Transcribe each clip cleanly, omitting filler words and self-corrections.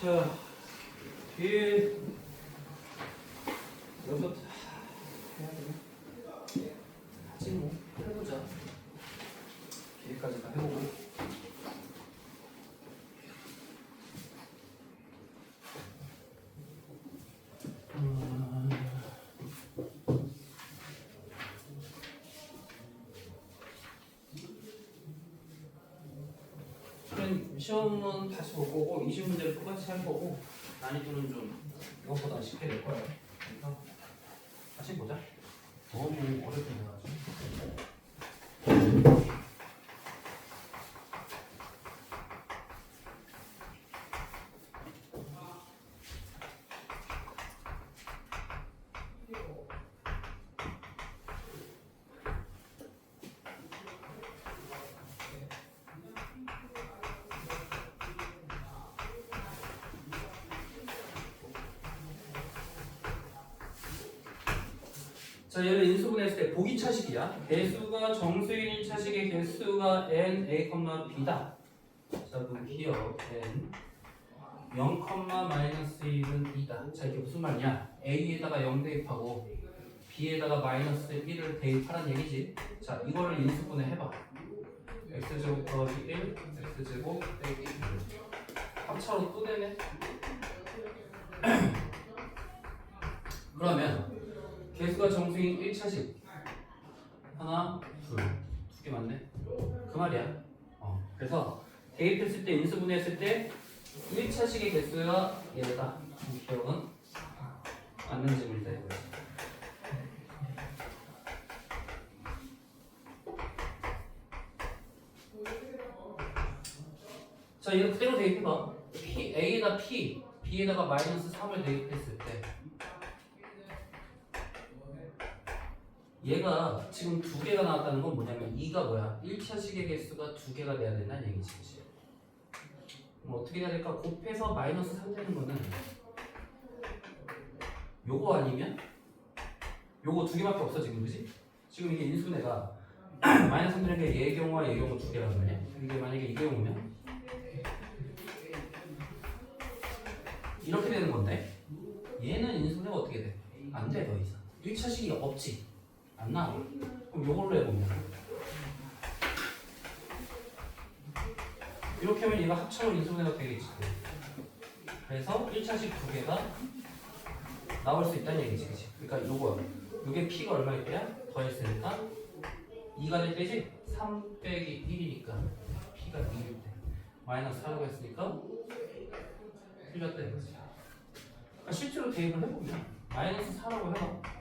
자, 뒤에 여섯 해야 되나? 하지 뭐 해보자. 뒤에까지 다 해보고. 시험은 다시 볼 거고 20문제를 똑같이 할 거고 난이도는 좀 이것보다 쉽게 될 거예요. 그러니까 다시 보자. 너무 어렵게 나가지고. 자, 얘를 인수분해했을 때 보기차식이야. 개수가 정수인 1차식의 개수가 n, a, b다. 자, 그럼 기억 n 0, -1은 2다. 자, 이게 무슨 말이냐? a에다가 0 대입하고 b에다가 -1을 대입하란 얘기지. 자, 이거를 인수분해 해봐. x제곱 더하기 1, x제곱 빼기 1. 합차로 또 되네. 그러면 개수가 정수인 1차식 하나, 둘, 두 개 맞네? 그 말이야. 그래서 대입했을 때 인수분해했을 때 1차식의 개수가 얘다. 기억은 맞는 질문이다 이거지. 자, 이거 그대로 대입해봐. A에다 P, B에다가 -3을 대입했을 때 얘가 지금 두 개가 나왔다는 건 뭐냐면 2가 뭐야? 1차식의 개수가 두 개가 돼야 된다는 얘기지. 그치? 그럼 어떻게 해야 될까? 곱해서 -3 되는 거는 요거 아니면 요거 두 개밖에 없어 지금. 그지? 지금 이게 인수분해가 -3 되는 게 얘 경우와 얘 경우 두 개라는 거냐? 이게 만약에 이 경우면 이렇게 되는 건데 얘는 인수분해가 어떻게 돼? 안 돼 더 이상. 1차식이 없지. 안 나와. 그럼 요걸로 해보면 이렇게 하면 얘가 합차로 인수분해가 되겠지. 그래서 1차식 두 개가 나올 수 있다는 얘기지. 그치? 그러니까 요거 요게 P가 얼마일 때야? 더했으니까 2가 될 때지? 3 빼기 1이니까 P가 2일 때 -4라고 했으니까 틀렸다 이거지. 그러니까 실제로 대입을 해보면 -4라고 해봐.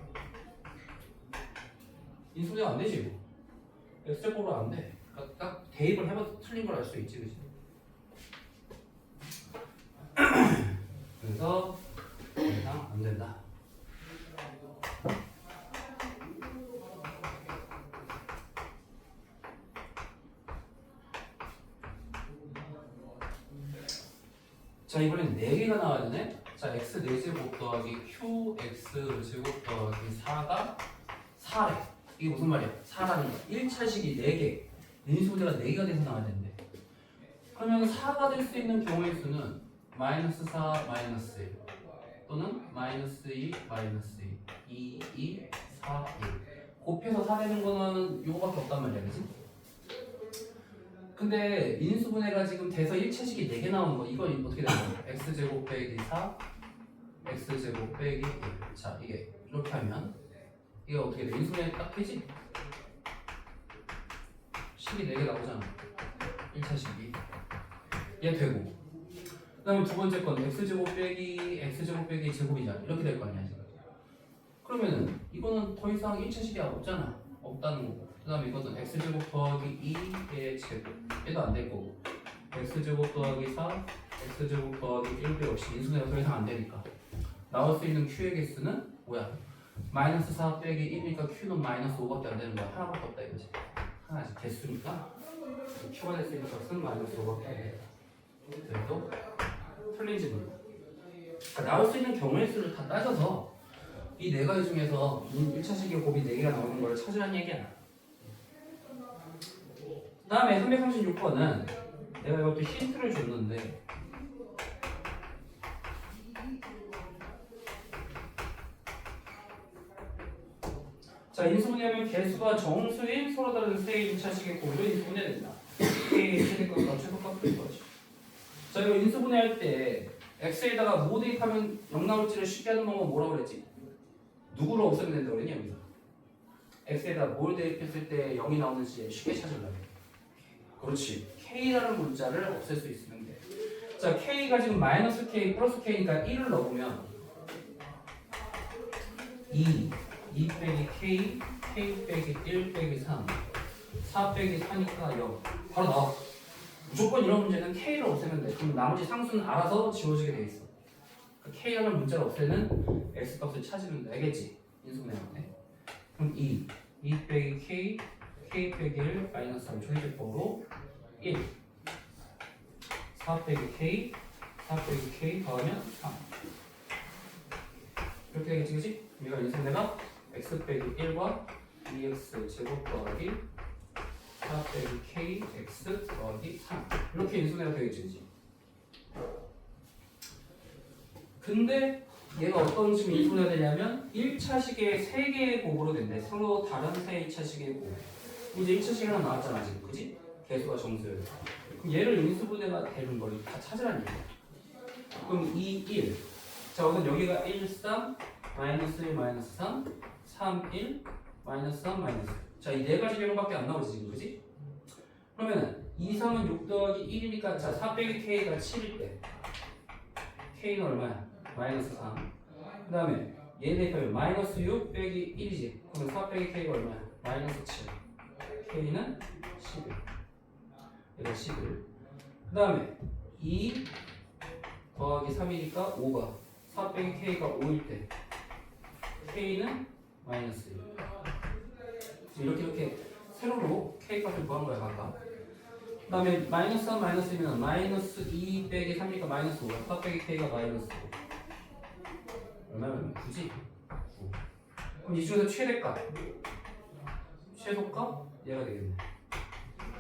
인수분해가 안 되지 이거. X제곱으로 안 돼. 그러니까 딱 대입을 해봐도 틀린 걸 알 수 있지. 그치? 그래서 더 이상 안 된다. 자, 이번엔 4개가 나와야 되네. 자, x 4제곱 더하기 q x 제곱 더하기 4가 4래. 이게 무슨 말이야? 4라는 거. 1차식이 4개. 인수분해가 4개가 돼서 나와야 되는데. 그러면 4가 될 수 있는 경우의 수는 -4, -1 또는 -2, -2, 2, 2, 4, 1. 곱해서 4 되는 거는 요거밖에 없단 말이야. 그치? 근데 인수분해가 지금 돼서 1차식이 4개 나오는 거. 이건 어떻게 되는 거야? x제곱 빼기 4, x제곱 빼기 1. 자, 이게 이렇게 하면 이게 어떻게 돼? 인수분해 딱 되지? 식이 4개 나오잖아. 1차식이. 얘 되고. 그 다음에 두 번째 건 x제곱 빼기 제곱이잖아. 이렇게 될 거 아니야 지금. 그러면은 이거는 더 이상 1차식이 없잖아. 없다는 거고. 그 다음에 이것은 x제곱 더하기 2의 제곱. 얘도 안 될 거고. x제곱 더하기 4, x제곱 더하기 1도 역시 인수분해가 더 이상 안 되니까. 나올 수 있는 q의 개수는 뭐야? -4 빼기 1이니까 q는 -5밖에 안 되는 거야. 하나밖에 없다 이거지. 하나씩 개수니까 q가 될 수 있는 값은 -5밖에 안 된다. 그래도 틀린 질문. 그러니까 나올 수 있는 경우의 수를 다 따져서 이 네 가지 중에서 1차식의 곱이 4개가 나오는 걸 찾으라는 얘기야. 그 다음에 336번은 내가 이것도 힌트를 줬는데 자, 인수분해하면 개수가 정수인 서로 다른 세 1차식의 곱으로 인수분해된다. K의 최대값과 최소값 될 거지. 자, 이거 인수분해할 때 X에다가 뭐 대입하면 0 나올지를 쉽게 하는 방법은 뭐라고 그랬지? 누구를 없애면 된다고 그랬냐, 여기서? X에다 뭘 대입했을 때 0이 나오는지 쉽게 찾으려고. 그렇지. K라는 문자를 없앨 수 있으면 돼. 자, K가 지금 마이너스 K 플러스 K니까 1을 넣으면 2 빼기 K, K 빼기 1 빼기 3, 4 빼기 4니까 0. 바로 나와. 무조건 이런 문제는 K를 없애면 돼. 그럼 나머지 상수는 알아서 지워지게 돼 있어. 그러니까 K라는 문자를 없애는 X값을 찾으면 돼. 알겠지? 인수분해하면. 그럼 2 빼기 K, K 빼기 1 마이너스 3 조리제법으로 1 4 빼기 K, 4 빼기 K 더하면 3 이렇게 되겠지, 그치? 얘가 인수분해가 x 빼기 1과 2x 제곱 더하기 4 빼기 k x 더하기 3 이렇게 인수분해가 되겠지, 그치? 근데 얘가 어떤 식으로 인수분해가 되냐면 1차식의 3개의 곱으로 된대. 서로 다른 세 2차식의 곱. 이제 1차식이 하나 나왔잖아, 지금, 그치? 개수가 정수예요. 그럼 얘를 인수분해가 되는 걸 다 찾으라는 얘기야. 그럼 2, 1. 자, 우선 여기가 1, 3, 마이너스 1, 마이너스 3, 3, 1, 마이너스 3, 마이너스. 자, 이 네 가지 경우밖에 안 나오지, 지금, 그치? 그러면은 2, 3은 6 더하기 1이니까, 자, 4 빼기 K가 7일 때. K는 얼마야? 마이너스 3. 그 다음에 얘 대입하면 마이너스 6 빼기 1이지. 그러면 4 빼기 K가 얼마야? 마이너스 7. K는 11. 얘가 11. 그 다음에 2 더하기 3이니까 5가 4 빼기 K가 5일 때 K는 마이너스 1. 이렇게 세로로 K 값을 구한 거야, 각각. 그 다음에 마이너스 3 마이너스 1이면 마이너스 2 빼기 3이니까 마이너스 5야. 4 빼기 K가 마이너스 5. 얼마면 9지? 9. 그럼 이 중에서 최대값 최소값 얘가 되겠네.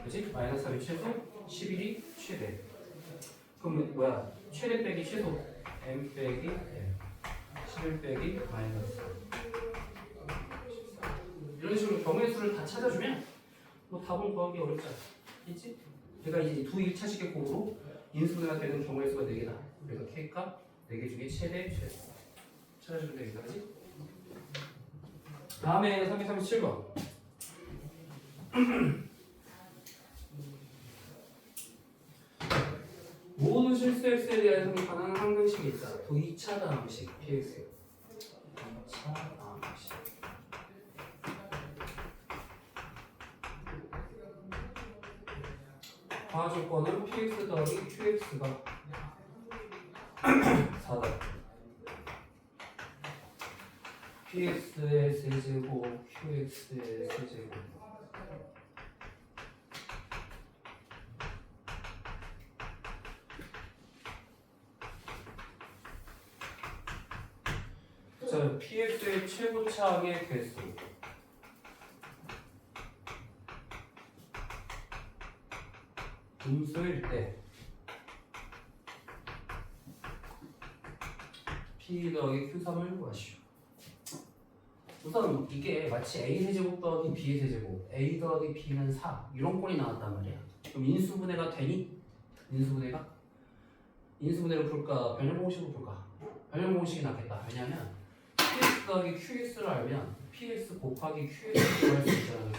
그치? 마이너스 3이 최소, 11이 최대. 그럼 뭐야? 최대 빼기 최소 m 빼기 m 11 빼기 마이너스 14. 이런 식으로 경우의 수를 다 찾아주면 뭐 답은 구하기 어렵지 않지? 그러니까 이제 두 1차식의 곱으로 인수분해가 되는 경우의 수가 4개다. 그래서 K값 4개 중에 최대, 최소 찾아주면 되겠다. 그치? 다음에 337번 모든 실수 x에 대하여 성립하는 항등식이 있다. 또 2차 다항식 px 2차 다항식 과조건은 px 더하기 qx가 4다. px의 세제곱 qx의 세제곱 자, px의 최고차항의 개수 분수일 때 p 더하기 q3을 구하시오. 우선 이게 마치 a 세제곱 더하기 b의 세제곱 a 더하기 b는 4 이런 꼴이 나왔단 말이야. 그럼 인수분해가 되니? 인수분해로 풀까? 변형공식으로 풀까? 변형공식이 낫겠다. 왜냐면 px 더하기 qx를 알면 px 곱하기 qx 구할 수 있잖아.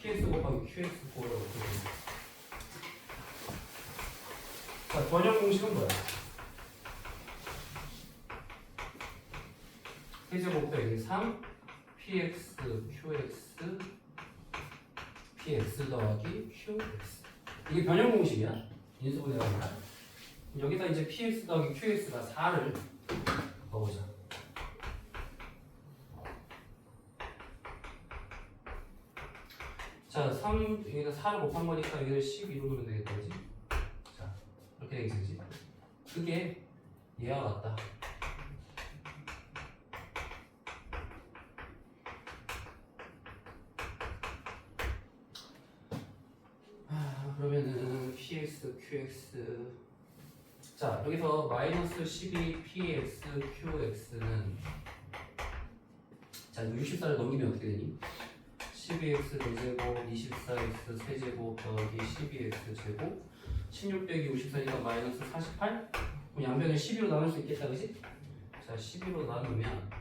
px 곱하기 qx 구하라고 그러거든. 자, 변형공식은 뭐야? 세제곱 더하기 3 px qx px 더하기 qx 이게 변형공식이야. 인수분해가 아니라 여기다 이제 px 더하기 qx가 4를 넣어보자. 자, 3 여기다 4를 곱한 거니까 여기를 12로 넣으면 되겠다, 그지? 자, 이렇게 되겠지, 그지? 그게 얘와 같다. 그러면은 px, qx 자, 여기서 마이너스 12 px, qx는 자, 64를 넘기면 어떻게 되니? 12x 4제곱 24x 세제곱 더하기 12x 제곱 16 빼기 54니까 마이너스 48? 그럼 양변을 12로 나눌 수 있겠다, 그지? 자, 12로 나누면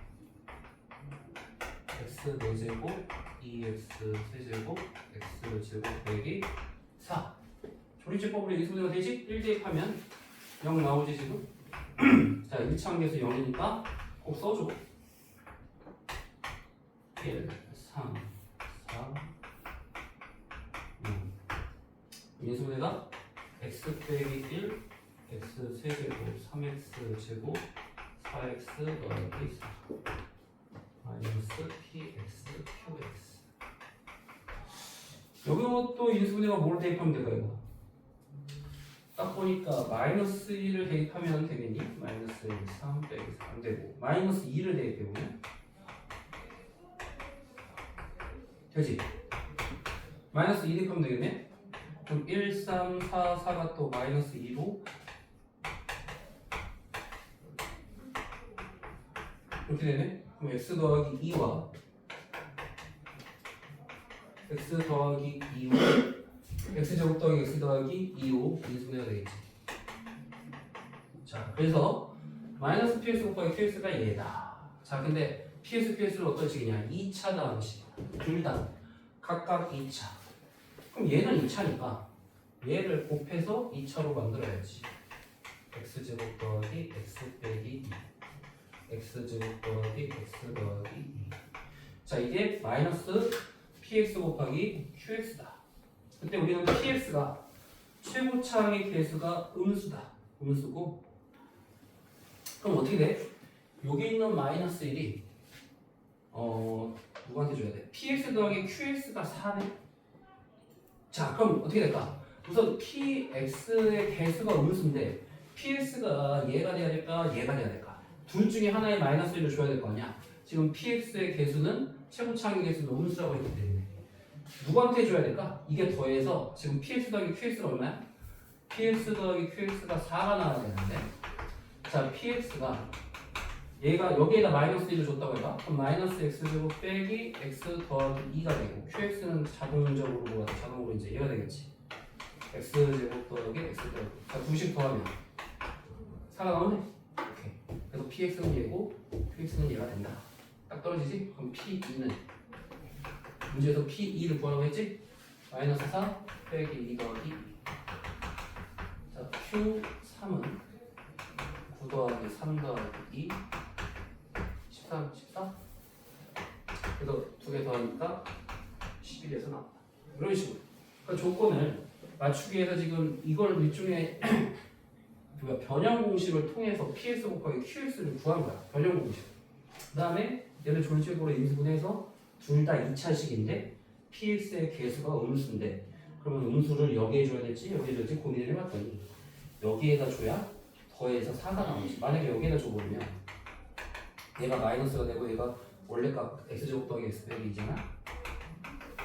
x 4제곱 2x 세제곱 x 제곱 빼기 4 조리제법으로 인수분해가 되지? 1 대입하면 0 나오지 지금? 자, 1차 함수에서 0이니까 꼭 써줘. 1, 3, 4, 0. 인수분해가 x 빼기 1, x 세제곱 3x 제곱 4x 더하기 4 마이너스 px qx. 여기도 인수분해가 뭘 대입하면 될까요? 이거? 딱 보니까 마이너스 1을 대입하면 되겠니? 마이너스 1, 3 빼기 4 안 되고 마이너스 2를 대입해보면 되지? 마이너스 2 대입하면 되겠네? 그럼 1, 3, 4, 4가 또 마이너스 2로 이렇게 되네? 그럼 x 더하기 2와 x 더하기 2와 x제곱 더하기 x 더하기 2로 인수분해가 되겠지. 자, 그래서 마이너스 px 곱하기 qx가 얘다. 자, 근데 px, qx를 어떤 식이냐? 2차 다음식. 둘 다 각각 2차. 그럼 얘는 2차니까 얘를 곱해서 2차로 만들어야지. x제곱 더하기 x 빼기 2 x제곱 더하기 x 더하기 2. 자, 이게 마이너스 px 곱하기 qx다. 그때 우리는 px가 최고차항의 개수가 음수다. 음수고 그럼 어떻게 돼? 여기 있는 마이너스 1이 누구한테 줘야 돼? px 더하기 qx가 4네? 자, 그럼 어떻게 될까? 우선 px의 개수가 음수인데 px가 얘가 돼야 될까? 얘가 돼야 될까? 둘 중에 하나의 마이너스 1을 줘야 될 거 아니야? 지금 px의 개수는 최고차항의 개수는 음수라고 했기 때문에 누구한테 줘야 될까? 이게 더해서 지금 px 더하기 qx가 얼마야? px 더하기 qx가 4가 나와야 되는데 자, px가 얘가 여기에다 마이너스 1을 줬다고 해봐. 그럼 마이너스 x제곱 빼기 x 더하기 2가 되고 qx는 자동적으로 뭐가 돼? 자동으로 이제 얘가 되겠지. x제곱 더하기 x 더하기 자, 두씩 더하면 4가 나오네? 오케이. 그래서 px는 얘고 qx는 얘가 된다. 딱 떨어지지? 그럼 p2는 문제에서 P2를 구하라고 했지? 마이너스 4 빼기 2 더하기 2. 자, Q3은 9 더하기 3 더하기 2 14? 그래서 두 개 더하니까 11에서 나왔다. 이런 식으로. 그러니까 조건을 맞추기 위해서 지금 이걸 일종의 변형 공식을 통해서 PS 곱하기 QX를 구한 거야. 변형 공식. 그 다음에 얘를 졸제곱으로 인수분해서 둘 다 2차식인데 px의 개수가 음수인데 그러면 음수를 여기에 줘야 될지 여기에 줄지 고민을 해봤더니 여기에다 줘야 더해서 4가 나오지. 만약에 여기에다 줘버리면 얘가 마이너스가 되고 얘가 원래 값 x제곱 더하기 x 빼기 2잖아.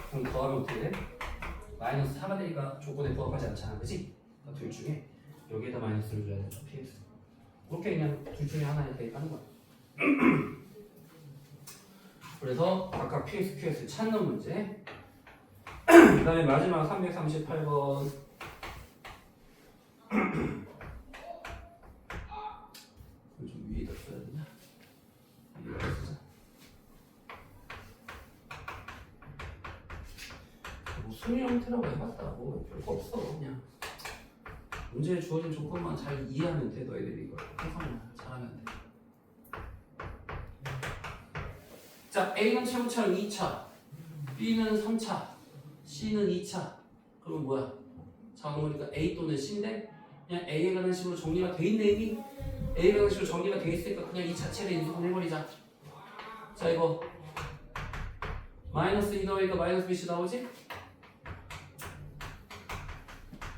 그럼 더하면 어떻게 돼? 마이너스 4가 되니까 조건에 부합하지 않잖아, 그치? 그러니까 둘 중에 여기에다 마이너스를 줘야 돼, px. 그렇게 그냥 둘 중에 하나에 대입하는 거야. 그래서 각각 px, qx 찾는 문제. 그 다음에 마지막 338번. 좀 위에다 써야 되나? 위에다 쓰자. 뭐 순위 형태라고 해봤다고 별거 없어. 그냥 문제에 주어진 조건만 잘 이해하면 돼. 너희들이 이걸 해석만 잘하면 돼. 자, A는 최고차항 2차, B는 3차, C는 2차. 그러면 뭐야? 자동으로니까 A 또는 C인데 그냥 A에 관한 식으로 정리가 돼 있네 이미. A에 관한 식으로 정리가 돼 있으니까 그냥 이 자체를 인수분해버리자. 자, 이거 마이너스 2 더하기가 마이너스 BC 나오지?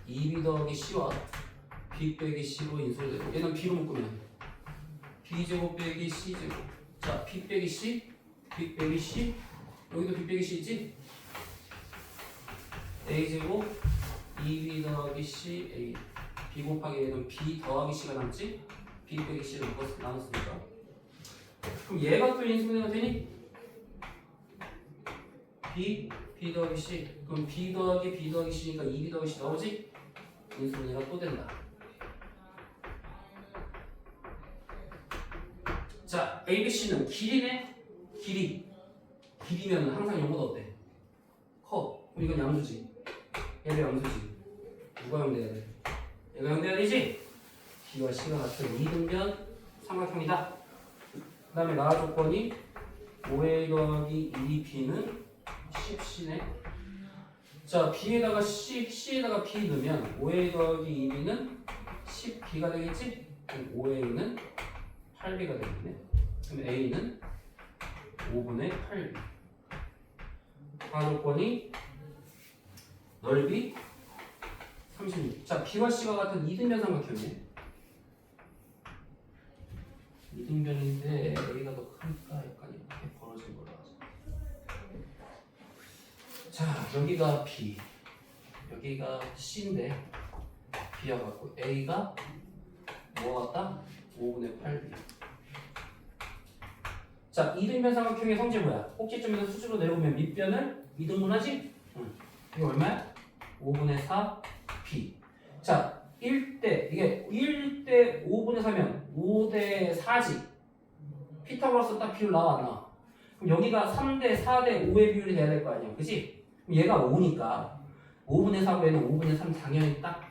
2B 더하기 C와 B 빼기 C로 인수되고 얘는 B로 묶으면 B제곱 빼기 C제곱. 자, B 빼기 C B 빼기 C 여기도 B 빼기 C 있지? A제곱 2B 더하기 C A B 곱하기 얘는 B 더하기 C가 남지? B 빼기 C를 묶어서 나눴으니까 그럼 얘가 또 인수분해가 되니? B, B 더하기 C. 그럼 B 더하기 B 더하기 C니까 2B 더하기 C 나오지? 인수분해가 또 된다. 자, A, B, C는 길이네? 길이면 항상 영어도 어때? 커. 그럼 이건 양수지. 얘도 양수지. 누가 양돼야 돼? 얘가 양돼야 되지? B와 C가 같은 이등변 삼각형이다. 그 다음에 나와 조건이 5A 더하기 2B는 10C네. 자, B에다가 C에다가 B 넣으면 5A 더하기 2B는 10B가 되겠지? 그럼 5A는 8B가 되겠네. 그럼 A는 5분의 8B. 가조건이 넓이 36. 자, B와 C가 같은 이등변 삼각형이네. 이등변인데 A가 더 크니까 약간 이렇게 벌어진 걸로 하자. 자, 여기가 B, 여기가 C인데 B와 같고 A가 뭐와 같다? 5분의 8B. 자, 이등변 삼각형의 성질 뭐야? 꼭지점에서 수직으로 내려오면 밑변을 이등분하지? 응. 이게 얼마야? 5분의 4B. 자, 1대 이게 1대 5분의 4면 5대 4지. 피타고라스 딱 비율 나와 안 나와? 그럼 여기가 3대 4대 5의 비율이 돼야 될 거 아니야, 그지? 그럼 얘가 5니까 5분의 4분에는 5분의 3 당연히 딱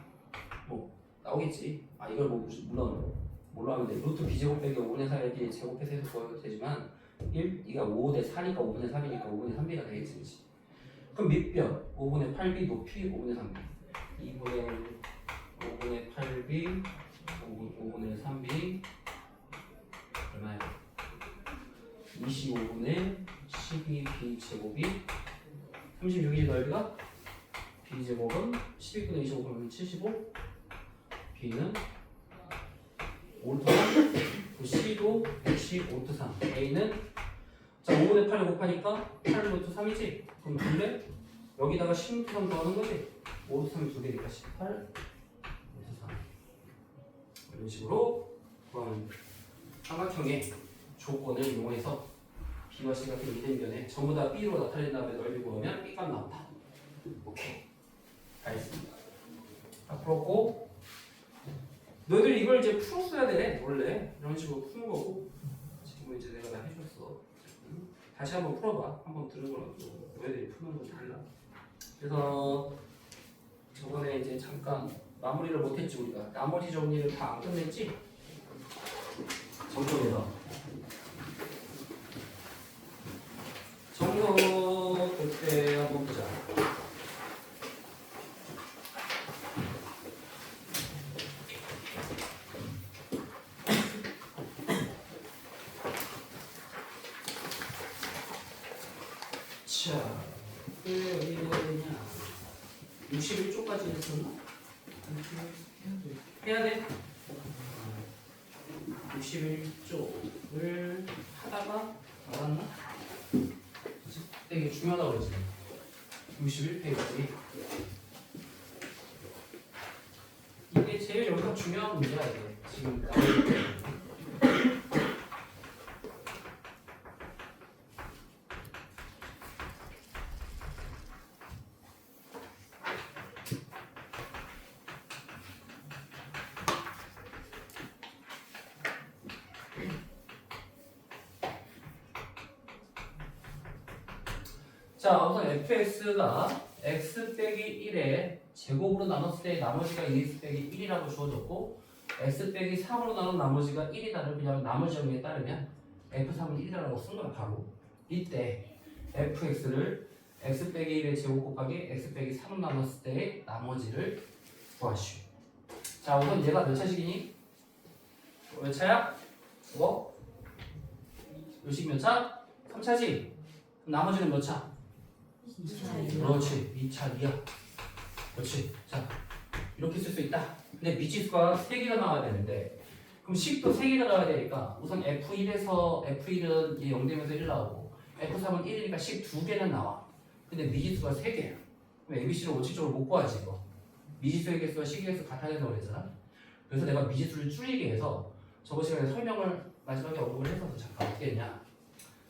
뭐 나오겠지. 아, 이걸 뭐 물론 뭘로 하면 돼? 루트 b제곱 빼기 5분의 4 이렇게 제곱해서 해도 구하도 되지만 2가 5대 4니까 5분의 3이니까 5분의 3b가 되겠지, 그치? 그럼 밑변 5분의 8b 높이 5분의 3b 5분의 8b 5분의 3b 얼마야? 25분의 12b 제곱이 36이지 넓이가? b 제곱은 12분의 25 그러면 75 b는 5루트 3 C도 115루트 3 A는 자 5분의 8을 곱하니까 8루트 3이지? 그럼 근데 여기다가 16루트 3 더하는 거지? 5루트 3이 2개니까 18루트 3 이런 식으로 구하는 삼각형의 조건을 이용해서 B와 C 같은 이등변에 전부 다 B로 나타낸 다음에 넓이 구하면 B값 나온다. 오케이, 알겠습니다. 앞으로 너희들 이걸 이제 풀었어야 돼. 원래 이런 식으로 푸는 거고 지금 이제 내가 다 해줬어. 다시 한번 풀어봐. 한번 들은 거랑 너희들이 푸는 건 달라. 그래서 저번에 이제 잠깐 마무리를 못했지 우리가. 나머지 정리를 다 안 끝냈지? 정리해서 정도 그때 한번 보자. 자, 왜 어디 해야 되냐? 61조까지 했었나? 해야 돼? 61조를 하다가 말았나? 이게 중요하다고 그러지. 61페이지. 이게 제일 여기서 중요한 문제야 이게. 지금 자, 우선 fx가 x 빼기 1의 제곱으로 나눴을 때 나머지가 2x 빼기 1이라고 주어졌고 x 빼기 3으로 나눈 나머지가 1이다를 그냥 나머지 정리에 따르면 f3은 1이라고 쓴 거야 바로. 이때 fx를 x 빼기 1의 제곱 곱하기 x 빼기 3으로 나눴을 때의 나머지를 구하시오. 자, 우선 얘가 몇 차식이니? 몇 차야? 뭐? 요식 몇 차? 3차지? 나머지는 몇 차? 2차예요. 그렇지, 2차 2야. 그렇지. 자, 이렇게 쓸 수 있다. 근데 미지수가 3개가 나와야 되는데 그럼 식도 3개가 나와야 되니까 우선 F1에서 F1은 0 되면서 1 나오고 F3은 1이니까 식 2개는 나와. 근데 미지수가 3개야. 그럼 ABC를 원칙적으로 못 구하지 이거. 미지수의 개수와 식의 개수 같아야 된다고 그랬잖아. 그래서 내가 미지수를 줄이게 해서 저번 시간에 설명을 마지막에 언급을 해서 잠깐 어떻게 했냐.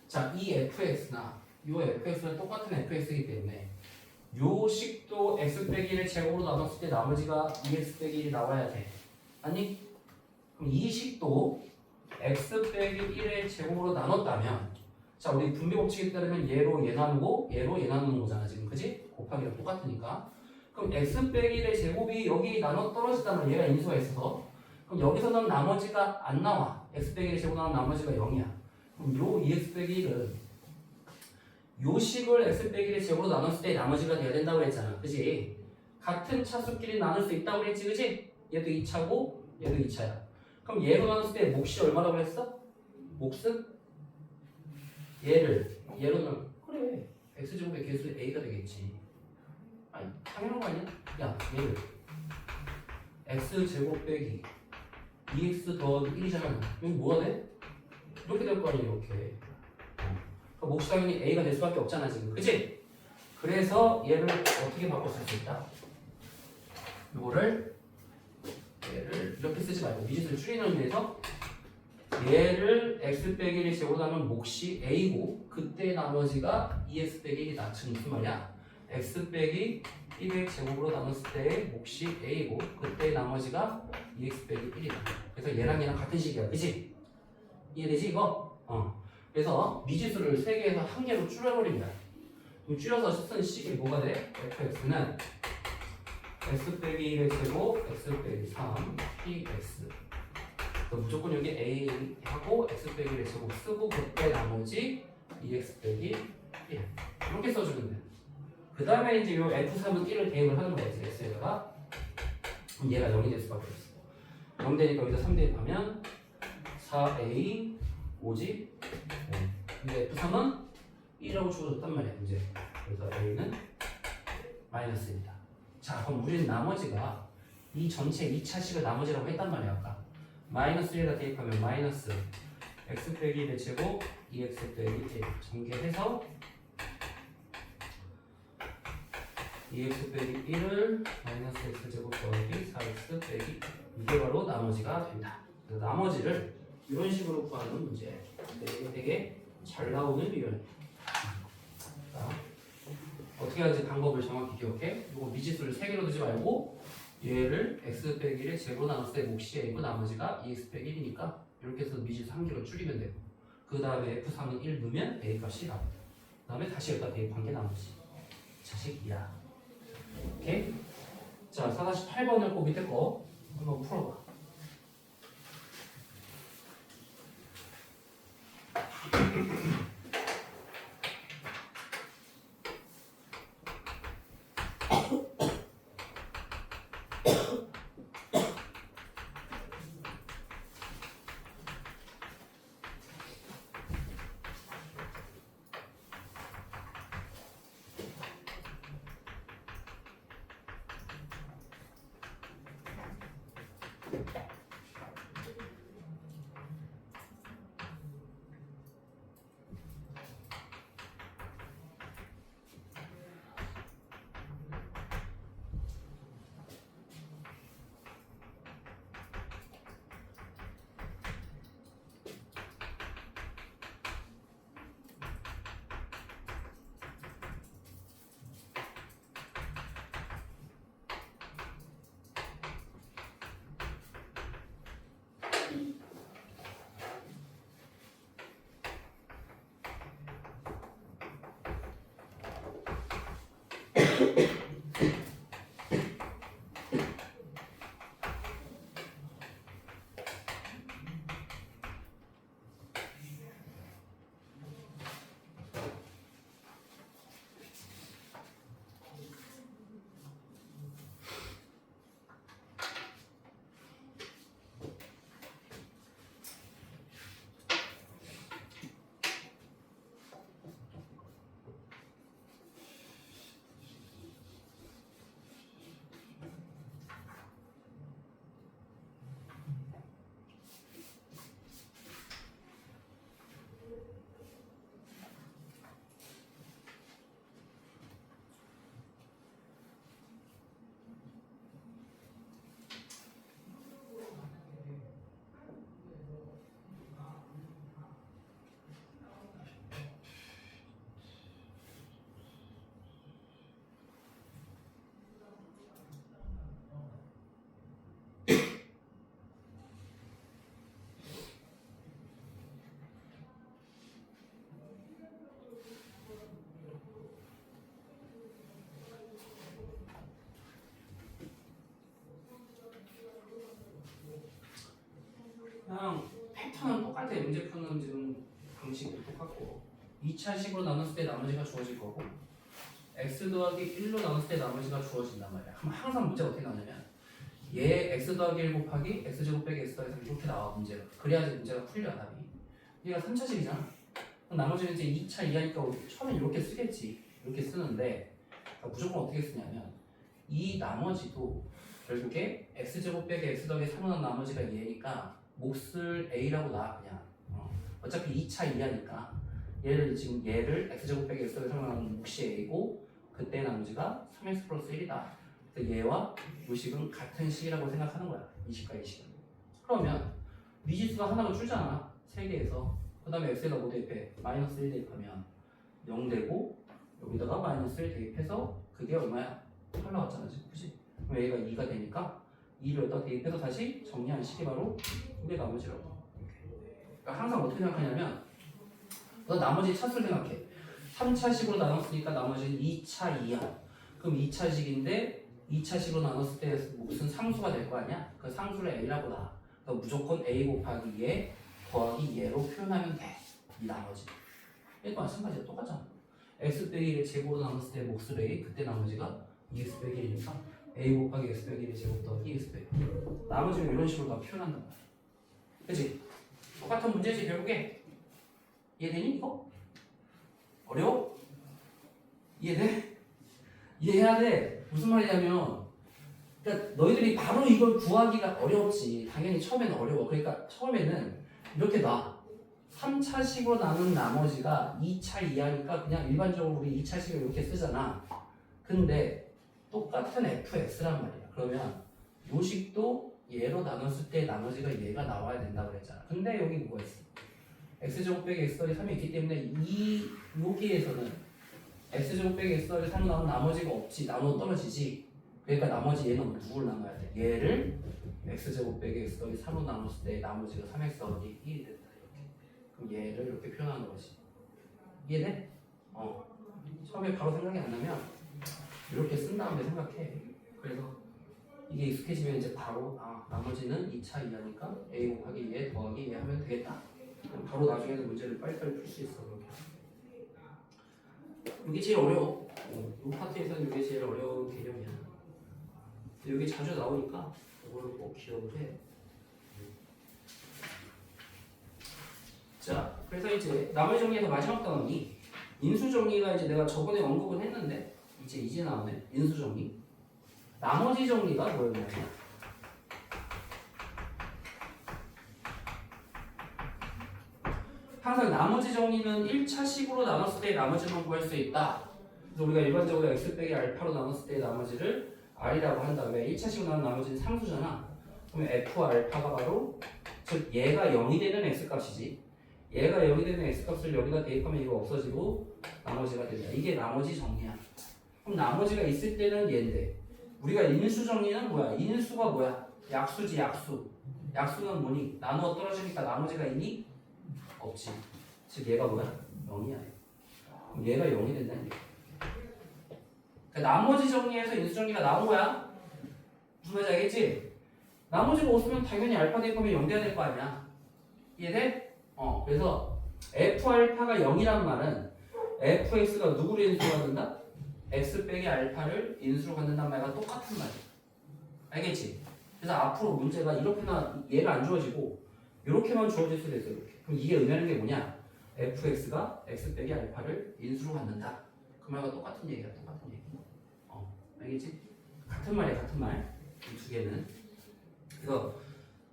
자, 이 fx나 요 fx는 똑같은 fx이기 때문에 요 식도 x 빼기 1의 제곱으로 나눴을 때 나머지가 2x 빼기 1이 나와야 돼. 아니? 그럼 이 식도 x 빼기 1의 제곱으로 나눴다면 자 우리 분배 법칙에 따르면 얘로 얘 나누고 얘로 얘 나누는 거잖아 지금 그지? 곱하기랑 똑같으니까 그럼 x 빼기 1의 제곱이 여기 나눠 떨어지다면 얘가 인수가 있어서 그럼 여기서는 나머지가 안 나와 x 빼기 1의 제곱 나오면 나머지가 0이야 그럼 요 2x 빼기 1은 요 식을 x 빼기 1의 제곱으로 나눴을 때 나머지가 돼야 된다고 했잖아 그지? 같은 차수끼리 나눌 수 있다고 그랬지 그지? 얘도 2차고 얘도 2차야 그럼 얘로 나눴을 때 몫이 얼마라고 했어? 몫은? 얘로는 그래 x제곱의 개수 a가 되겠지 아니 당연한 거 아니야? 야 얘를 x제곱 빼기 2x 더하기 1이잖아 여기 뭐가 돼? 이렇게 될 거 아니야 이렇게 그럼 몫이 당연히 a가 될 수밖에 없잖아 지금 그치? 그래서 얘를 어떻게 바꿔 쓸 수 있다? 얘를 이렇게 쓰지 말고 미지수를 줄이는 의미에서 얘를 x 빼기 1의 제곱으로 나누면 몫이 a고 그때 나머지가 2x 빼기 1이다 지금 무슨 말이야? x 빼기 1의 제곱으로 나눴을 때의 몫이 a고 그때 나머지가 2x 빼기 1이다 그래서 얘랑 같은 식이야 그치? 이해되지 이거? 그래서 미지수를 3개에서 1개로 줄여버립니다 그럼 줄여서 쓴 식이 뭐가 돼? fx는 x 빼기 1의 제곱 x 빼기 3 px 무조건 여기 a하고 x 빼기 1의 제곱 쓰고 그때 나머지 2x 빼기 1 이렇게 써주면 돼. 그 다음에 이제 요 f3은 1을 대입을 하는 거야 이제 x에다가 그럼 얘가 0이 될 수밖에 없어 0 되니까 여기다 3 대입하면 4a 5지 근데 f3은 1이라고 주어졌단 말이야 이제 그래서 a는 마이너스입니다 자 그럼 우리는 나머지가 이 전체 2차식을 나머지라고 했단 말이야 아까 마이너스 1에다 대입하면 마이너스 x 빼기 1의 제곱 2x 빼기 1 전개해서 2x 빼기 1을 마이너스 x 제곱 더하기 4x 빼기 이게 바로 나머지가 된다 그래서 나머지를 이런 식으로 구하는 문제 되게 잘 나오는 유형입니다 어떻게 하는지 방법을 정확히 기억해. 이거 미지수를 3개로 두지 말고 얘를 x 빼기 1의 제곱으로 나눴을 때 몫이 a고 나머지가 2x 빼기 1이니까 이렇게 해서 미지수 1개로 줄이면 되고 그 다음에 f3은 1 넣으면 a 값이 나오고 그 다음에 다시 여기다 대입한 게 나머지 자식이야. 오케이? 자 4-8번을 꼭 밑에 거 한번 풀어봐. 그냥 패턴은 똑같아. 문제 푸는 지금 방식도 똑같고 2차식으로 나눴을 때 나머지가 주어질 거고 x 더하기 1로 나눴을 때 나머지가 주어진단 말이야. 그럼 항상 문제가 어떻게 나오냐면 얘 x 더하기 1 곱하기 x제곱 빼기 x 더하기 3 이렇게 나와 문제가. 그래야지 문제가 풀려 답이. 얘가 3차식이잖아. 그럼 나머지는 이제 2차 이하니까 처음엔 이렇게 쓰겠지. 이렇게 쓰는데 무조건 어떻게 쓰냐면 이 나머지도 결국에 x제곱 빼기 x 더하기 3은 나머지가 얘니까 몫을 a라고 놔 그냥. 어차피 2차 이하니까 얘를 x제곱 빼기 x 더하기 3은 몫이 a고 그때 나머지가 3x 플러스 1이다. 그래서 얘와 요 식은 같은 식이라고 생각하는 거야. 이 식과 이 식은. 그러면 미지수가 하나가 줄잖아. 3개에서. 그 다음에 x에다 뭐 대입해? 마이너스 1 대입하면 0 되고 여기다가 마이너스 1 대입해서 그게 얼마야? 8 나왔잖아 지금. 그치? 그럼 얘가 2가 되니까 2를 여기다 대입해서 다시 정리한 식이 바로 이게 나머지라고. 그러니까 항상 어떻게 생각하냐면 너 나머지 차수를 생각해. 3차식으로 나눴으니까 나머지는 2차 이하. 그럼 2차식인데 2차식으로 나눴을 때 무슨 상수가 될 거 아니야? 그 상수를 a라고 놔. 그러니까 무조건 a 곱하기 얘 더하기 얘로 표현하면 돼. 이 나머지. 얘도 마찬가지야. 똑같잖아. x 빼기 1의 제곱으로 나눴을 때 몫을 a. 그때 나머지가 2x 빼기 1이니까 a 곱하기 x 빼기 1의 제곱 더하기 2x 빼기 1. 나머지는 이런 식으로 다 표현한단 말이야. 그치? 똑같은 문제지 결국에. 이해되니 이거? 어려워? 이해돼? 이해해야 돼. 무슨 말이냐면 그러니까 너희들이 바로 이걸 구하기가 어렵지. 당연히 처음에는 어려워. 그러니까 처음에는 이렇게 놔. 3차식으로 나눈 나머지가 2차 이하니까 그냥 일반적으로 우리 2차식을 이렇게 쓰잖아. 근데 똑같은 fx란 말이야. 그러면 요 식도 얘로 나눴을 때 나머지가 얘가 나와야 된다 그랬잖아. 근데 여기 뭐가 있어? x제곱 빼기 x 더하기 3이 있기 때문에 여기에서는 x제곱 빼기 x 더하기 3을 나오면 나머지가 없지. 나눠 떨어지지. 그러니까 나머지 얘는 누구를 나눠야 돼? 얘를 x제곱 빼기 x 더하기 3로 나눴을 때 나머지가 3x 더하기 1이 된다. 이렇게. 그럼 얘를 이렇게 표현하는 거지. 이해돼? 처음에 바로 생각이 안 나면 이렇게 쓴 다음에 생각해. 그래서 이게 익숙해지면 이제 바로 나머지는 2차 이하니까 a 곱하기 얘 더하기 얘 하면 되겠다. 바로 나중에는 문제를 빨리빨리 풀 수 있어. 그렇게. 이게 제일 어려워. 이 파트에서는 이게 제일 어려운 개념이야. 여기 자주 나오니까 이거를 꼭 기억을 해. 자, 그래서 이제 나머지 정리에서 마지막 단원이 인수 정리가 이제 내가 저번에 언급을 했는데 이제 나오네. 인수 정리. 나머지 정리가 뭐였냐면 항상 나머지 정리는 1차식으로 나눴을 때 나머지만 구할 수 있다. 그래서 우리가 일반적으로 x 빼기 알파로 나눴을 때 나머지를 r이라고 한 다음에 1차식으로 나눈 나머지는 상수잖아. 그러면 f 알파가 바로 즉 얘가 0이 되는 x값이지. 얘가 0이 되는 x값을 여기다 대입하면 이거 없어지고 나머지가 된다. 이게 나머지 정리야. 그럼 나머지가 있을 때는 얘인데 우리가 인수 정리는 뭐야? 인수가 뭐야? 약수지 약수. 약수는 뭐니? 나누어 떨어지니까 나머지가 있니? 없지. 즉 얘가 뭐야? 0이야. 그럼 얘가 0이 된다는 얘기야. 그러니까 나머지 정리에서 인수 정리가 나온 거야. 무슨 말인지 알겠지? 나머지가 없으면 당연히 알파 대입하면 0 돼야 될 거 아니야. 이해돼? 그래서 f 알파가 0이란 말은 fx가 누구를 인수로 갖는다? x 빼기 알파를 인수로 갖는단 말과 똑같은 말이야. 알겠지? 그래서 앞으로 문제가 이렇게나 얘가 안 주어지고 이렇게만 주어질 수도 있어. 이렇게. 그럼 이게 의미하는 게 뭐냐? fx가 x 빼기 알파를 인수로 갖는다. 그 말과 똑같은 얘기야. 똑같은 얘기. 알겠지? 같은 말이야. 같은 말. 이 두 개는. 그래서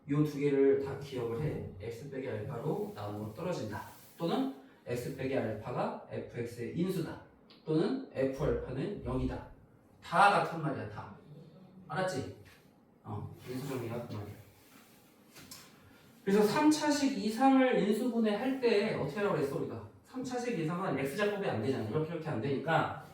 이 두 개를 다 기억을 해. x 빼기 알파로 나누어 떨어진다. 또는 x 빼기 알파가 fx의 인수다. 또는 f 알파는 0이다. 다 같은 말이야. 다. 알았지? 인수 정리가 그 말이야. 그래서 3차식 이상을 인수분해 할 때 어떻게 하라고 그랬어 우리가? 3차식 이상은 x제곱이 안 되잖아. 이렇게 안 되니까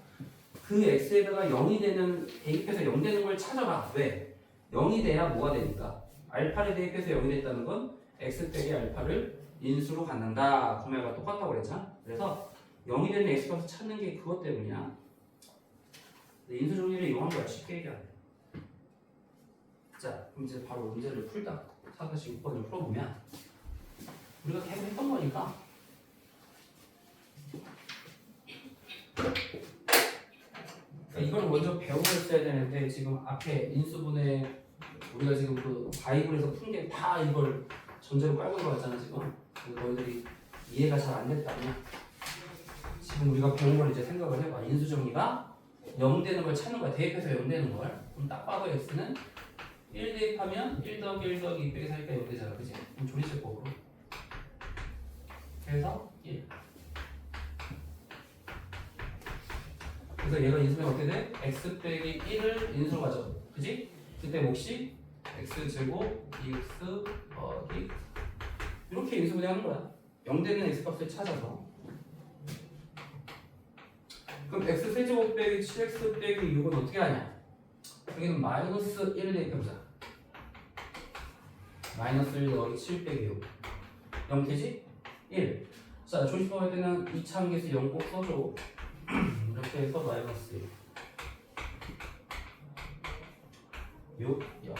그 x에다가 0이 되는 대입해서 0 되는 걸 찾아봐. 왜? 0이 돼야 뭐가 되니까? 알파를 대입해서 0이 됐다는 건 x 빼기 알파를 인수로 갖는다. 그 말과 똑같다고 그랬잖아. 그래서 0이 되는 x값을 찾는 게 그것 때문이야. 인수 정리를 이용한 거야. 쉽게 얘기하면. 자, 그럼 이제 바로 문제를 풀다. 4-6번을 풀어보면 우리가 계속 했던 거니까 이걸 먼저 배우고 있어야 되는데 지금 앞에 인수분해 우리가 지금 그 바이블에서 푼 게 다 이걸 전제로 깔고 들어갔잖아 지금. 그래서 너희들이 이해가 잘 안 됐다면 지금 우리가 배운 걸 이제 생각을 해봐. 인수정리가 0 되는 걸 찾는 거야. 대입해서 0 되는 걸. 그럼 딱 봐도 x는 1 대입하면 1 더하기 1 더하기 2 빼기 4니까 0 되잖아. 그치? 그럼 조리제법으로. 그래서 1. 그래서 얘가 인수면 어떻게 돼? x 빼기 1을 인수로 가져. 그지? 그때 몫이 x제곱 2x 더하기 이렇게 인수분해하는 거야. 0 되는 x값을 찾아서. 그럼 x 세제곱 빼기 7x 빼기 6은 어떻게 하냐? 여기는 마이너스 1을 대입해보자. 마이너스 1 더하기 7 빼기 6 0 되지? 1. 자, 조리법 할 때는 이차함계수 0 꼭 써줘. 이렇게 해서 마이너스 1 6, 0.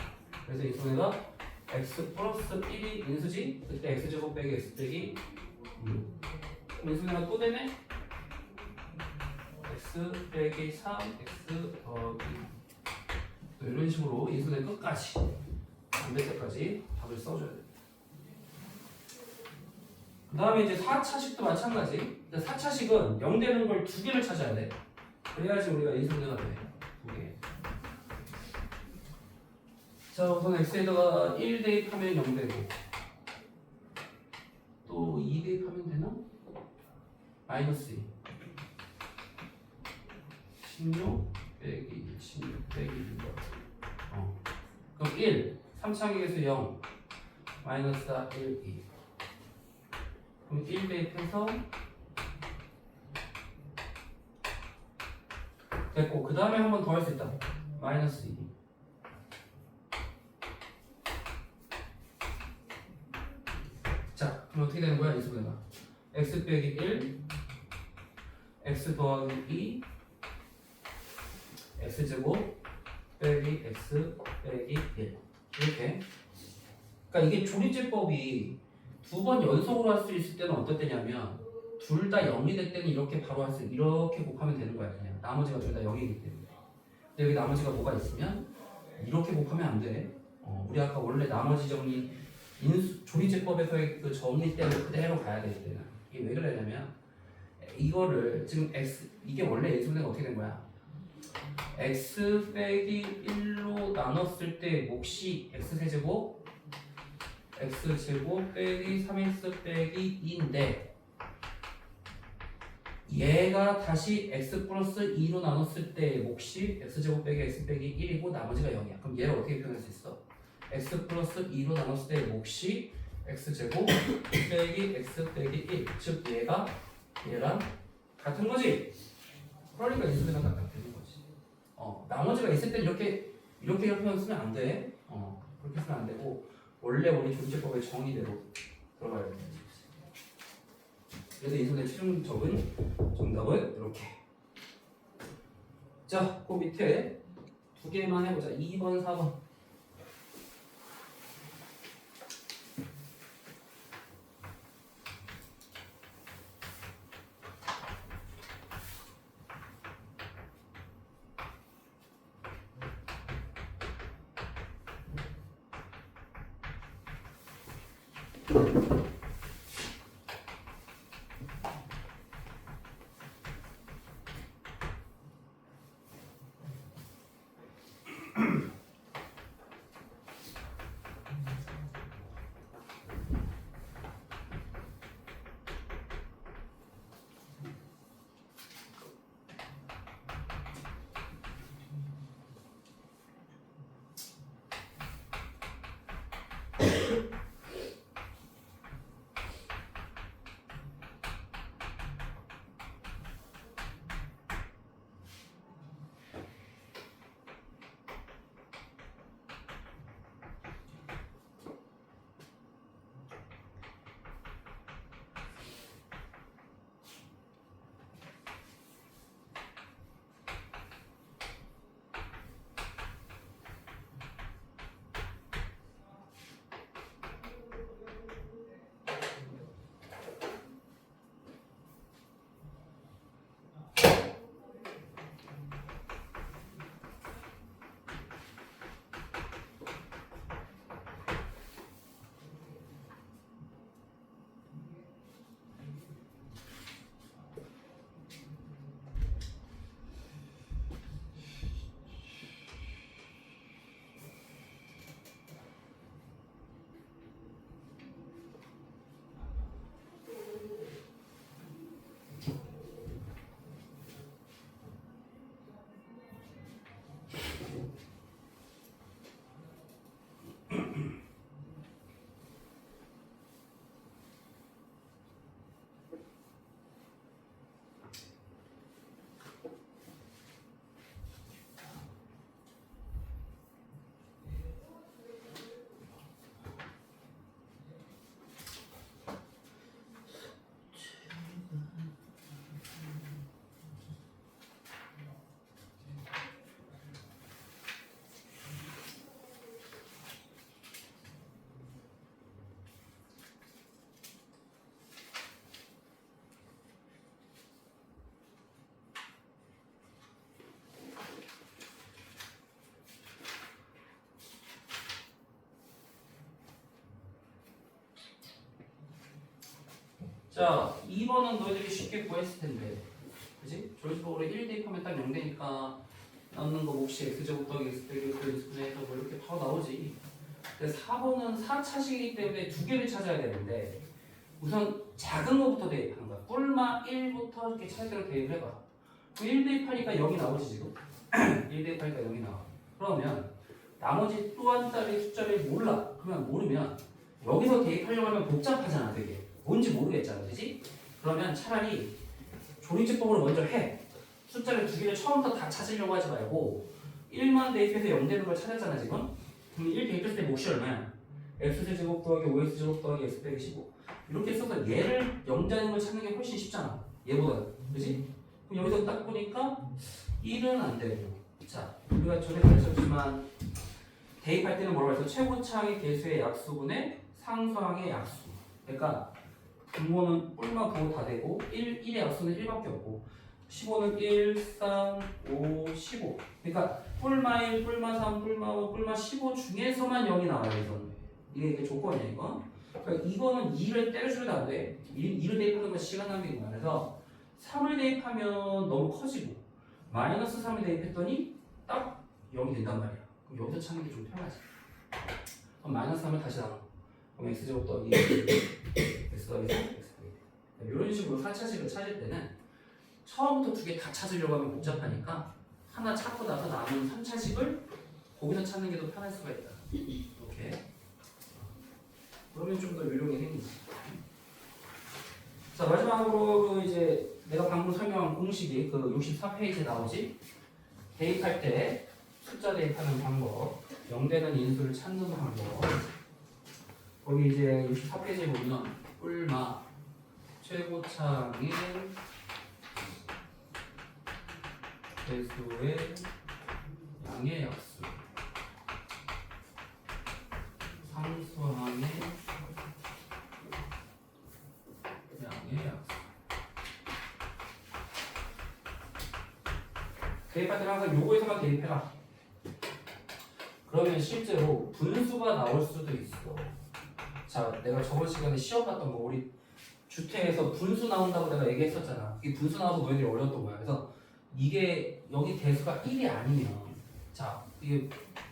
그래서 이 손해가 x 플러스 1이 인수지? 그때 x제곱 빼기 x 빼기 6. 그럼 인수분해가 또 되네? x 빼기 3, x 더하기 이런 식으로 인수분해 끝까지 안 될 때까지 답을 써줘야 돼. 그 다음에 이제 4차식도 마찬가지. 4차식은 0 되는 걸 2개를 찾아야 돼. 그래야지 우리가 인수분해가 돼. 2개. 자, 우선 x에다가 1 대입하면 0 되고 또 2 대입하면 되나? 마이너스 2 16 빼기 16 빼기 1 그럼 1 3차계에서 0 마이너스 4 1 2 그럼 1 대입해서 됐고 그 다음에 한 번 더 할 수 있다. 마이너스 2 자, 그럼 어떻게 되는 거야? 인수분해가 x 빼기 1 x 더하기 2 x제곱 빼기 x 빼기 1 이렇게. 그러니까 이게 조리제법이 2번 연속으로 할 수 있을 때는 어떨 때냐면 둘 다 0이 될 때는 이렇게 바로 할 수 이렇게 곱하면 되는 거야. 그냥 나머지가 둘 다 0이기 때문에. 근데 여기 나머지가 뭐가 있으면 이렇게 곱하면 안 돼. 우리 아까 원래 나머지 정리 조리제법에서의 그 정리 때문에 그대로 가야 되기 때문에. 이게 왜 그러냐면 이거를 지금 x 이게 원래 인수분해가 어떻게 된 거야? x 빼기 1로 나눴을 때 몫이 x세제곱 x제곱 빼기 3x 빼기 2인데 얘가 다시 x 플러스 2로 나눴을 때 몫이 x제곱 빼기 x 빼기 1이고 나머지가 0이야. 그럼 얘를 어떻게 표현할 수 있어? x 플러스 2로 나눴을 때 몫이 x제곱 빼기 x 빼기 1. 즉 얘가 얘랑 같은 거지? 그러니까 인수분해가 같다는 거지. 나머지가 있을 때 이렇게 쓰면 안 돼. 그렇게 쓰면 안 되고 원래 우리 조리제법의 정의대로 들어가야 돼. 그래서 인수분해 최종적인 정답은 이렇게. 자, 그 밑에 두 개만 해보자. 2번, 4번. 자 2번은 너희들이 쉽게 구했을 텐데 그지? 조리식으로 1 대입하면 딱 0되니까 남는 거 몫이 x제곱 더하기 x 빼기 x분의 해서 뭐 이렇게 바로 나오지. 근데 4번은 4차식이기 때문에 두 개를 찾아야 되는데 우선 작은 거부터 대입하는 거야. 뿔마 1부터 이렇게 차례대로 대입을 해봐. 1 대입하니까 0이 나오지 지금. 1 대입하니까 0이 나와. 그러면 나머지 또 한 자리 숫자를 몰라. 그러면 모르면 여기서 대입하려고 하면 복잡하잖아 되게. 뭔지 모르겠잖아 그지? 그러면 차라리 조리제법으로 먼저 해. 숫자를 두 개를 처음부터 다 찾으려고 하지 말고 1만 대입해서 0 되는 걸 찾았잖아 지금. 그럼 1 대입했을 때 몫이 얼마야? x제곱 더하기 5x제곱 더하기 x 빼기 15 이렇게 써서 얘를 0 되는 걸 찾는 게 훨씬 쉽잖아 얘보다 그지? 그럼 여기서 딱 보니까 1은 안 되고 자 우리가 전에 가르쳤지만 대입할 때는 뭐라고 해서 최고차항의 개수의 약수분의 상수항의 약수 그러니까 분모는 뿔마 부호 다 되고 1의 약수는 1밖에 없고 15는 1, 3, 5, 15 그러니까 뿔마 1, 뿔마 3, 뿔마 5, 뿔마 15 중에서만 0이 나와요 이건 이게 조건이야 이거 그러니까 이거는 2를 때려주면 안 돼 2를 대입하는 건 시간 낭비인 거야 그래서 3을 대입하면 너무 커지고 마이너스 3을 대입했더니 딱 0이 된단 말이야 그럼 여기서 찾는 게 좀 편하지 그럼 마이너스 3을 다시 나눠 그럼 x제곱 더하기 x 더하기 3, x 더하기 이런 식으로 4차식을 찾을 때는 처음부터 두 개 다 찾으려고 하면 복잡하니까 하나 찾고 나서 남은 3차식을 거기서 찾는 게 더 편할 수가 있다 이렇게 그러면 좀 더 유용히 생기지 자 마지막으로 이제 내가 방금 설명한 공식이 그 64페이지에 나오지 대입할 때 숫자 대입하는 방법 0되는 인수를 찾는 방법 거기 이제 64페이지에 보면 뿔마 최고차항의 개수의 양의 약수 상수항의 양의 약수 대입할 때는 항상 요거에서만 대입해라 그러면 실제로 분수가 나올 수도 있어 자 내가 저번 시간에 시험 봤던 거 우리 주택에서 분수 나온다고 내가 얘기했었잖아 이 분수 나와서 너희들이 어려웠던 거야 그래서 이게 여기 대수가 1이 아니면 자 이게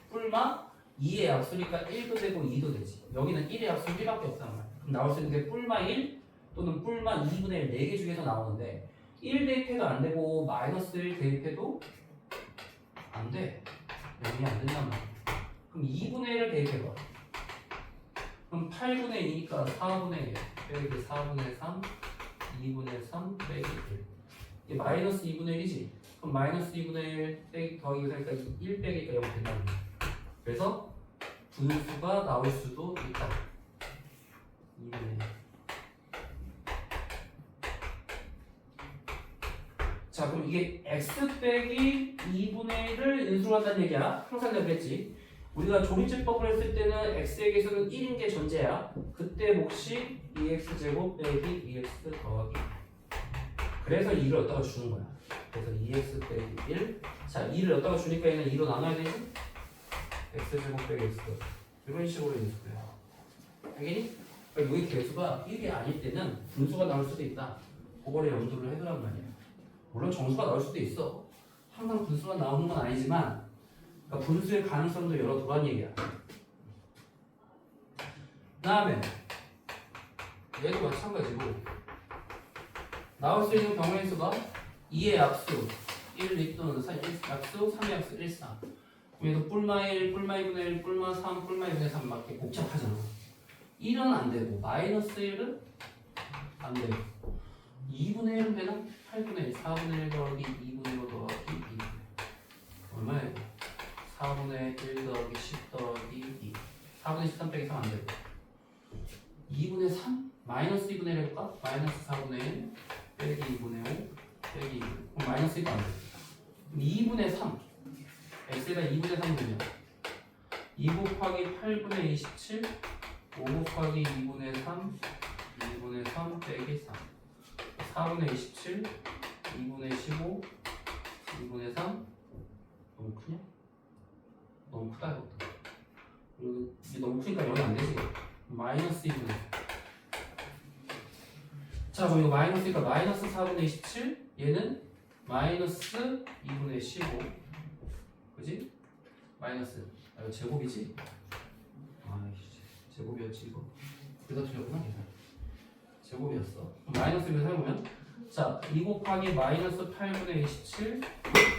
뿔마 2의 약수니까 1도 되고 2도 되지 여기는 1의 약수 1밖에 없단 말이야 그럼 나올 수 있는 게 뿔마 1 또는 뿔마 2분의 1 4개 중에서 나오는데 1 대입해도 안 되고 마이너스 1 대입해도 안돼 0이 안 된단 말이야 그럼 2분의 1을 대입해봐 그럼 8분의 2니까 4분의 1 빼기 4분의 3 2분의 3 빼기 1 이게 마이너스 2분의 1이지 그럼 마이너스 2분의 1 빼기 더하기 하니까 1 빼기가 0 된다는 거야 그래서 분수가 나올 수도 있다 2분의 1 자 그럼 이게 x 빼기 2분의 1을 인수로 한다는 얘기야 항상 내가 그랬지 우리가 조리제법을 했을 때는 x의 개수는 1인 게 전제야 그때 몫이 2x제곱 빼기 2x 더하기 그래서 2를 여기다가 주는 거야 그래서 2x 빼기 1 자 2를 여기다가 주니까 얘는 2로 나눠야 되지 x제곱 빼기 x 이런 식으로 인수해 알겠니? 그러니까 여기 개수가 1이 아닐 때는 분수가 나올 수도 있다 그거를 염두를 해두란 말이야 물론 정수가 나올 수도 있어 항상 분수가 나오는 건 아니지만 그러니까 분수의 가능성도 열어두란 얘기야 그 다음에 얘도 마찬가지고 나올 수 있는 경우의 수가 2의 약수 1, 2 또는 4, 약수 3의 약수 1, 4 그래서 뿔마 1, 뿔마 2분의 1, 뿔마 3, 뿔마 2분의 3 막 이렇게 복잡하잖아 1은 안 되고 마이너스 1은 안 되고 2분의 1은 되나? 8분의 1, 4분의 1 더하기 2분의 5 더하기 2 얼마예요? 4분의 1 더하기 10 더하기 2 4분의 13 빼기 3 안 되고 2분의 3? 마이너스 2분의 1 해볼까? 마이너스 4분의 1 빼기 2분의 5 빼기 2 그럼 마이너스 1도 안 돼. 2분의 3 x에다 2분의 3 되면 2 곱하기 8분의 27 5 곱하기 2분의 3 2분의 3 빼기 3 4분의 27 2분의 15 2분의 3 너무 크냐? 너무 크다 이것도 그리고 이게 너무 크니까 여기 안 되지 마이너스 2분의 3 자 자, 그럼 이거 마이너스니까 마이너스 4분의 27, 얘는 마이너스 2분의 15, 그지? 마이너스, 아, 이거 제곱이지? 아이씨, 제곱이었지 이거. 그래서 틀렸구나 계산. 제곱이었어. 마이너스를 해보면, 자, 2 곱하기 마이너스 8분의 27,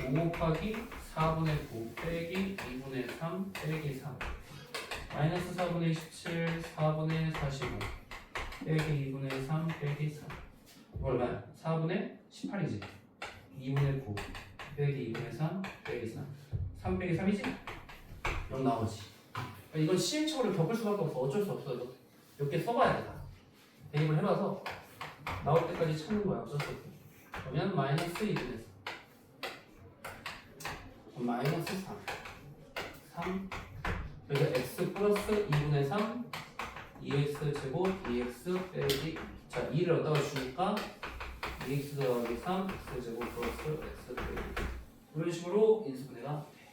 5 곱하기 4분의 9 빼기 2분의 3 빼기 3, 마이너스 4분의 27, 4분의 45 빼기 2분의 3 빼기 3. 이거 얼마야? 4분의 18이지. 2분의 9 빼기 2분의 3 빼기 3. 3 빼기 3이지? 0 나오지. 이건 시행착오를 겪을 수밖에 없어. 어쩔 수 없어. 이거 몇 개 써봐야 돼. 다. 대입을 해봐서 나올 때까지 찾는 거야. 어쩔 수 없어. 그러면 마이너스 2분의 3. 마이너스 3. 3. 그래서 x 플러스 2분의 3. 2x 제곱 2x 빼기, 자 2를 얻다가 주니까 2x 더하기 3 x 제곱 플러스 x 빼기, 이런 식으로 인수분해가 돼.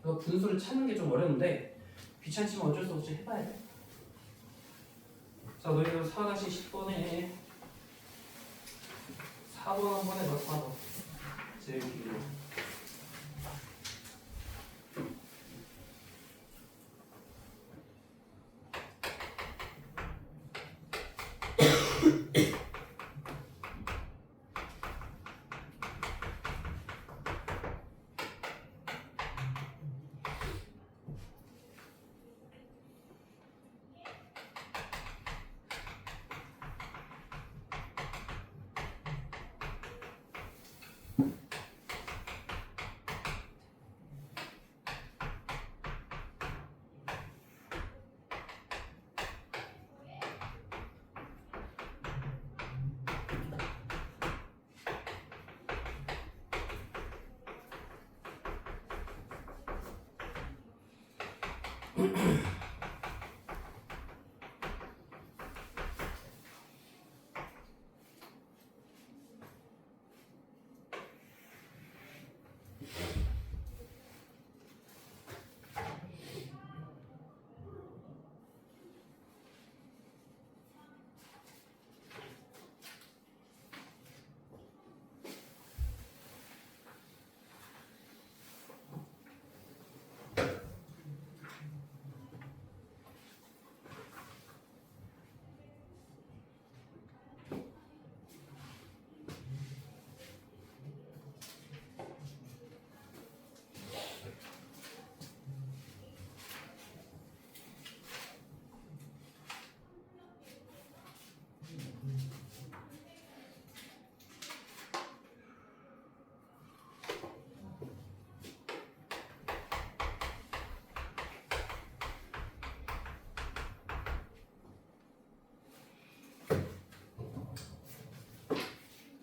그래서 분수를 찾는 게 좀 어려운데 귀찮지만 어쩔 수 없이 해봐야 돼. 자 너희들 4-10번에 4번 한번 해봐. 4번 제일 길어.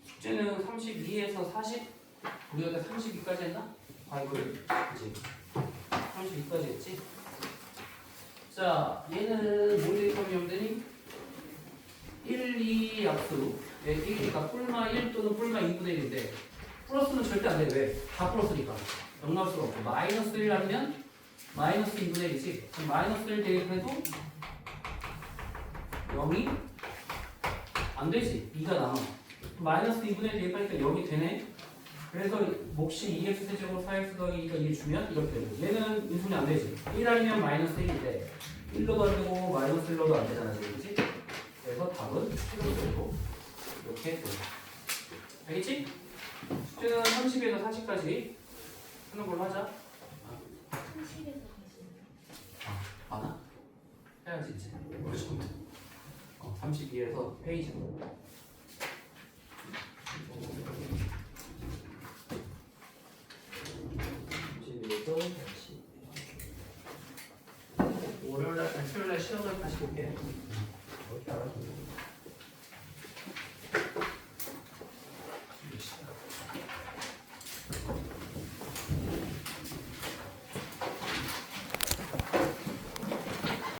숙제는 32에서 40, 우리가 32까지 했나? 아 이거를 그치 32까지 했지? 자 얘는 뭘 대입하면 되니? 1, 2 약수 1이니까 뿔마 1 또는 뿔마 2분의 1인데 플러스는 절대 안 돼. 왜? 다 플러스니까 0 나올 수가 없고 마이너스 1 하면 마이너스 2분의 1이지. 그럼 마이너스 1 대입해도 0이 안 되지. 2가 남아. 마이너스 2분의 1 대입하니까 0이 되네. 그래서 몫이 2x 세제곱 4x 더하기 2가 2 주면 이렇게 되고 얘는 인수분해 안 되지. 1 하면 마이너스 1인데 1로도 안 되고 마이너스 1로도 안 되잖아 지금. 그치? 그래서 답은 이렇게 이렇게 돼. 알겠지? 숙제는 30에서 40까지 하는 걸로 하자. 30에서 40. 많아? 해야지 이제. 어느 정도. 32에서 페이지. 32에서 40. 월요일날, 수요일날 시험을 다시 볼게.